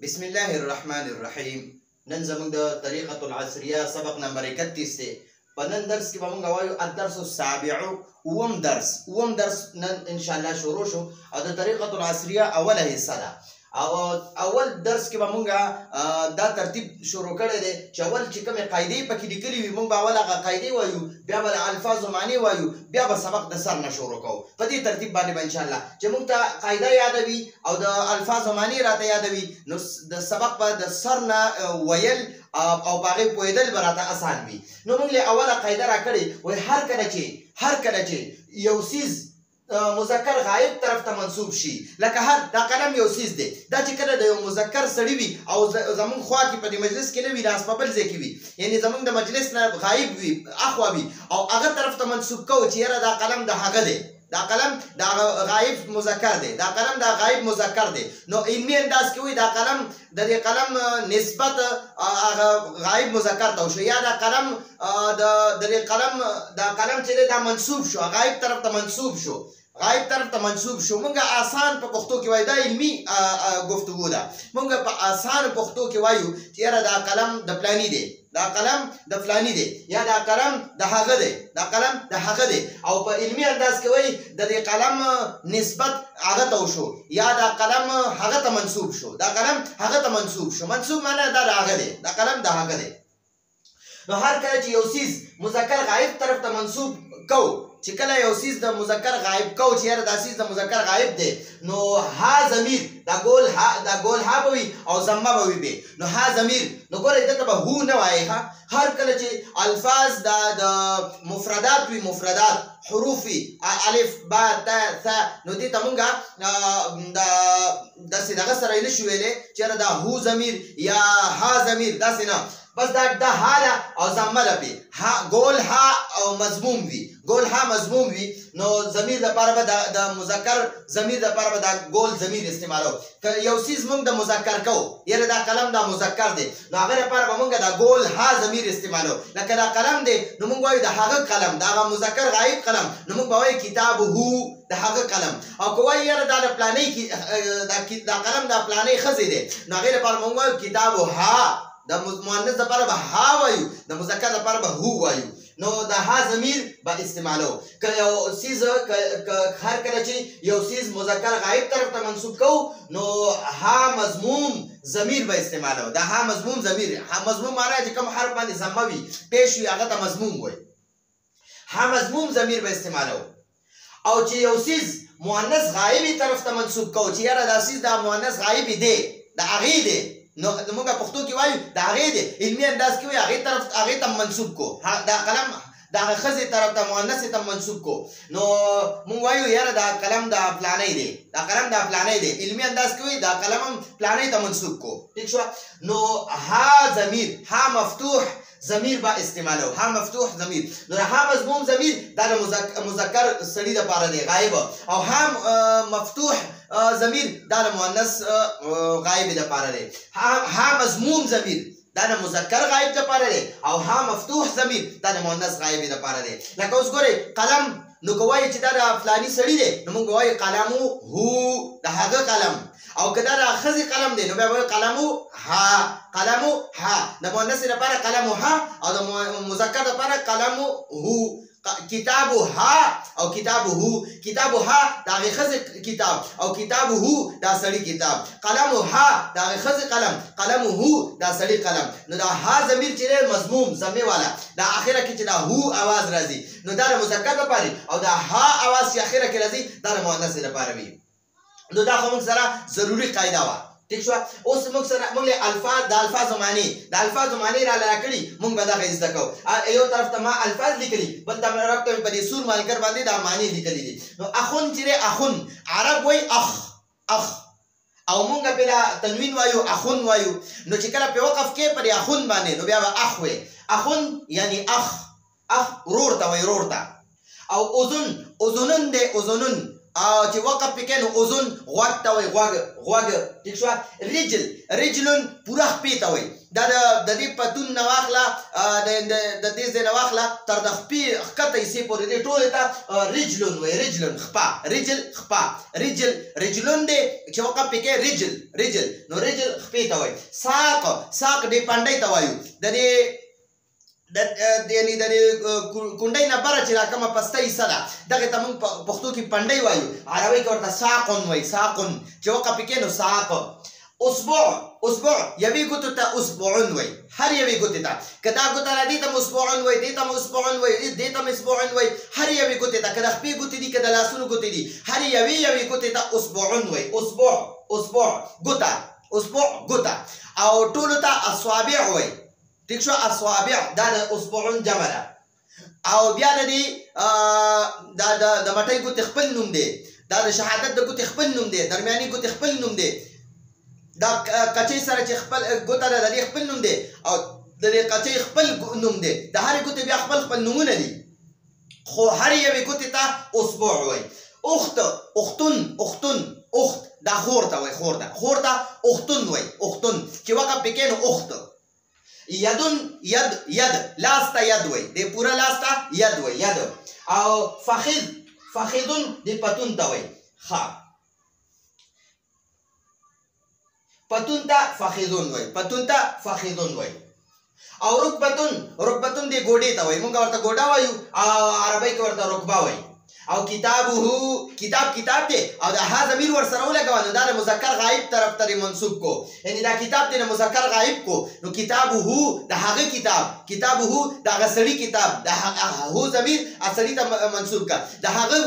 بسم الله الرحمن الرحیم. نن زموږ د طریقة العصریه سبق نمبر 31 دی. په نن درس کې به موږ وایو الدرس السابع، اووم درس نن ان شاء الله شروع شو او د طریقة العصریه اوله حصہ ده. اول درس کې به موږ دا ترتیب شروع کړی دی چې اول چې کومې قاعدې پکې لیکلې وي موږ به اول هغه قاعدې وایو، بیا به د الفاظو معنی وایو، بیا به سبق د سر نه شروع کوو. په دې ترتیب باندې به انشاءالله چې موږ ته قاعده یادوي او د الفاظو معنی راته یادوي، نو د سبق به د سر نه ویل او په هغې پوهېدل به راته اسان وي. نو موږ له اوله قاعده راکړې وایي هر کله چې یو څیز مذکر غایب طرف ته منصوب شي، لکه هر دا قلم یو څیز دی، دا چې کله د یو مذکر سړي وي او زمونږ خوا کې په دې مجلس کې نه وي، لاس په بل ځای کې وي، یعنې زمونږ د مجلس نه غایب وي، اخوا وي او هغه طرف ته منصوب کوو چې یاره دا قلم د هغه دی، دا قلم دا غایب مذکر دی، دا قلم دا غایب مذکر دی. نو علمي انداز کې وي دا قلم د دې قلم نسبت غایب مذکر ته وشو، یا دا قلم د دې قلم دا قلم چې دی دا منصوب شو، غایب طرف ته منصوب شو، مونږ آسان په پښتو کې وایو، دا علمي گفتگو ده. مونږ په آسان پښتو کې وایو چې یاره دا قلم د فلاني دی، دا قلم د فلاني دی، یا دا قلم د هغه دی، دا قلم د هغه دی. او په علمي انداز کې وایي د دې قلم نسبت هغه ته وشو، یا دا قلم هغه ته منصوب شو، دا قلم هغه ته منصوب شو. منصوب معنی دا د هغه دی، دا قلم د هغه دی. نو هر کله چې یو څیز مذکر غایب طرف ته منصوب کو، چې کله یو څیز د مذکر غایب کو چې یاره دا څیز د مذکر غایب دی، نو ها ضمیر دا ګول ها به وي او ضمه به وي. نو ها ضمیر نو ګورئ دلته به هو نه وایي. هر کله چې الفاظ د مفردات وي، مفردات حروف وي، الف با تا ثا، نو دې ته مونږ داسې دغه سره یې نشو ویلی چې یاره دا هو ضمیر یا ها ضمیر، داسې نه، بس دا ها ده او ضمه ده پې، ګول ها او مضموم وي، ګول ها مضموم وي، نو ضمیر دپاره به د مذکر ضمیر دپاره به دا ګول ضمیر استعمالو. که یو څیز موږ د مذکر کوو، یاره دا قلم دا مذکر دی، نو هغه دپاره به موږ دا ګول ها ضمیر استعمالو. لکه دا قلم دی نو موږ وایو د هغه قلم، د هغه مذکر غایب قلم، نو موږ به وایو کتابه، د هغه قلم. او که وایو یاره دا د فلانۍ دا قلم د فلانۍ ښځې دی، نو هغې لپاره موږ وایو کتابها، د مؤنث لپاره به ها وایو، د مذکر لپاره به هو وایو. نو د ها ضمیر به استعمالو. که یو څیز هر کله چې یو څیز مذکر غایب طرف ته منصوب کوو، نو ها مضموم ضمیر به استعمالو. دا ها مضموم ضمیر، مضموم معنی چې کوم حرف باندې ضمه وي پیش وي هغه ته مضموم وایي. ها مضموم ضمیر به استعمالو. او چې یو څیز مؤنث غایبي طرف ته منصوب کوو چې یاره دا څیز د مؤنث غایبي دی، د هغې دی، نو موږ پښتو کې وایو د هغې دی، علمي انداز کې وایو هغې ته منصوب کو، دا قلم د هغه ښځې طرف ته مؤنثې ته منصوب کو، نو موږ وایو یاره دا قلم د فلانۍ دی، دا قلم د فلانۍ دی، علمي انداز کې وایي دا قلم هم فلانۍ ته منصوب کو. ٹھیک شوه. نو ها ضمیر، ها مفتوح ضمیر به استعمالو، ها مفتوح ضمیر. نو ها مضموم ضمیر دا د مذکر سړي دپاره دی غایب، او ها مفتوح ضمیر دا د مؤنث غایب دپاره دی. ها مضموم ضمیر دا د مذکر غایب دپاره دی، او ها مفتوح ضمیر دا د مؤنث غایب دپاره دی. لکه اوس ګورئ قلم، نو که وایو چې دا د فلاني سړي دی، نو موږ وایو قلمو هو، د هغه قلم. او که دا د ښځې قلم دی نو بیا وایو قلمو ها، د مؤنث لپاره قلمو ها او د مذکر لپاره قلمو هو. کتابها او کتابه، کتابها د هغې ښځې کتاب او کتابه دا سړي کتاب، قلمها د هغې ښځې قلم، قلمه دا سړي قلم. نو دا ها ضمیر چې دی مضموم ضمې والا، دا اخره کې چې دا هو اواز راځي نو دا د مذکر لپاره، او دا ها اواز چې اخره کې راځي دا د مؤنث لپاره وي. نو دا خو موږ سره ضروري قاعده وه. ٹھیک شوه. اوس موږ له د الفاظو معنی را راکړي، موږ به دغه زده کوو. یو طرف ته ما الفاظ لیکلي، بل طرف ته په دې سور مالکر باندې دا معنی لیکلي دي. نو اخون چې دی اخون، عرب وایي اخ، او موږ پې دا تنوین وایو، اخون وایو. نو چې کله پې وقف کې په دې اخون باندې نو بیا به اخ وایي. اخون یعنی اخ ورور ته وایي، ورور ته. او اذنن دی، او چې وقف پکې نو اذن غوږ ته وایي غوږ ټیک شو. رجلن پوره خپې ته وایي. دا د دې پتون نه واخله د دې ځای نه واخله تر د خپې ښکته حصې پورې دې ټولې ته رجلن وایي. رجلن خپه رجل خپه رجلن دی چې وقف پکې رجل نو رجل خپې ته وایي. ساق دې پنډۍ ته وایو. د دې یعنی د کونډۍ نه بره چې راکمه پسته حصه ده دغې ته موږ پښتو کې پنډۍ وایو. عربۍ کې ورته ساقن وایي. ساقن چې وقف پکې نو ساق. اسبوع یوې ګوتو ته اسبوعن وایي. هر یوې ګوتې ته که دا ګوته را دې ته م اسبوعن وایي دې ته م اسبوعن وایي دې ته م اسبوعن وایي. هر یوې ګوتې ته که د خپې ګوتې دي که د لاسونو ګوتې دي هر یوې ګوتې ته اسبوعن وایي. اسبوع ګوته اسبوع ګوته او ټولو ته اصابع وایي. ٹھیک شو. اصابع دا د اسبوعن جمع ده. او بیا د دې د مټۍ ګوتې خپل نوم دی. دا د شهادت د ګوتې خپل نوم دی. درمیاني ګوتې خپل نوم دی. دا کچۍ سره چې خپل ګوته ده د دې خپل نوم دی او د دې کچۍ خپل نوم دی. د هرې ګوتې بیا خپل نومونه دي خو هر یوې ګوتې ته اسبوع وایي. اختن دا خور ته وایي. خور ته اختن وایي. اختن چې وقف پکې نو اخت. یدن ید لاس ته ید وایي. د پوره لاس ته ید وایي. ید او فخذن د پتون ته وایي. پتون ته فخذون وایي. او رکبتون د ګوډې ته وایي. موږ ورته ګوډه وایو او عربۍ کې ورته رکبه وایي. او کتاب دی او د ها ضمیر ورسره ولګوه نو دا د مذکر غایب طرف ته منسوب کو. یعنی دا کتاب دی د مذکر غایب کو نو کتابه د هغه کتابه د هغه سړي کتاب د هو ضمیر سړي ته منسوب کا. د هغه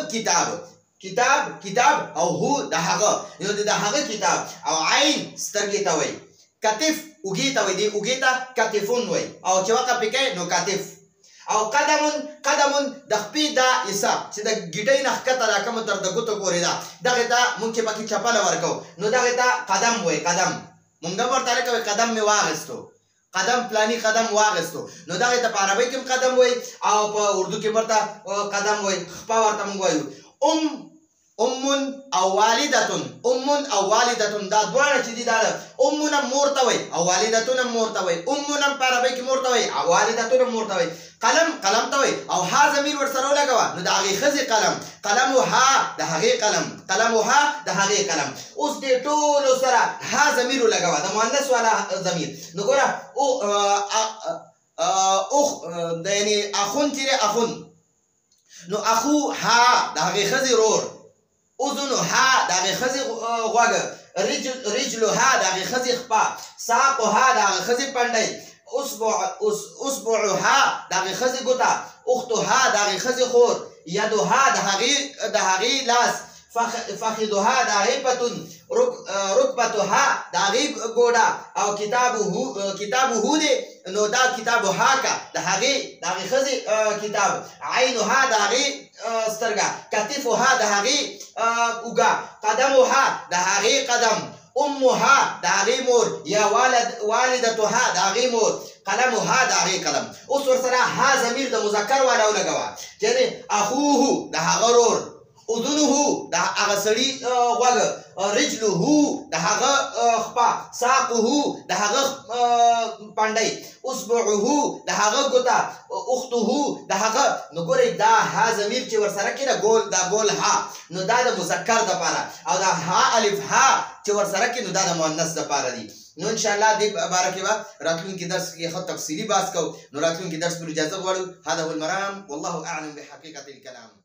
کتاب او هو د هغه نو د هغه کتاب. او عین سترګې ته وایي. کتف اوږې ته وایي. دې اوږې ته کتفون وایي. او چې وقف پکې نو کتف. او قدمون د خپې دا حصه چې د ګیډۍ نه ښکته راکمه تر د ګوتو پورې ده دغې ته موږ چې پکې چپله ورکو نو دغې ته قدم وایي. قدم موږ هم ورته هلکه وایي قدم مې واخیستو. پلاني قدم واخیستو نو دغې ته په عربۍ کې هم قدم وایي او په اردو کې ورته قدم وایي. خپه ورته موږ وایو. امون او والدتون دا دواړه چې دي دا امون هم مور ته وایي او والدتون هم مور ته وایي. امون هم په عربۍ کې مور ته وایي او والدتون هم مور ته وایي. قلم ته وایي او ها ضمیر ورسره ولګوه نو د هغې ښځې قلمها د هغې قلم. اوس دې ټولو سره ها ضمیر ولګوه د مؤنث والا ضمیر. نو ګوره یعنی اخون چې دی اخون نو اخو ها د هغې ښځې رور. اذنها د هغې ښځې غوږ. رجلها د هغې ښځې خپه. ساقها د هغې ښځې پنډۍ. اصبعها د هغې ښځې ګوته. اختها د هغې ښځې خور. یدها د هغې لاس. فخذها د هغې پتون. رکبتها د هغې ګوډه. او کتابه دی نو دا کتابها که د هغې ښځې کتاب. عینها د هغې سترګه. کتفها د هغې اوږه. قدمها د هغې قدم. امها د هغې مور یا والدتها د هغې مور. قلمها د هغې قلم. اوس ورسره ها ضمیر د مذکر والا ولګوه چې اخوه د هغه رور. اذنه د هغه سړي غوږ. رجله د هغه خپه. ساقه د هغه پنډۍ. اصبعه د هغه ګوته. اخته د هغه. نو ګورئ دا ها ضمیر چې ورسره کېده دا ګول ها نو دا د مذکر دپاره او دا ها الف ها چې ورسره کې نو دا د مؤنث دپاره دي. نو انشاءالله دې باره کې به راتلونکي درس کې ښه تفصیلي بحث کوو. نو راتلونکي درس پر اجازه غواړو. هذا هو المرام والله اعلم بحقیقة الکلام.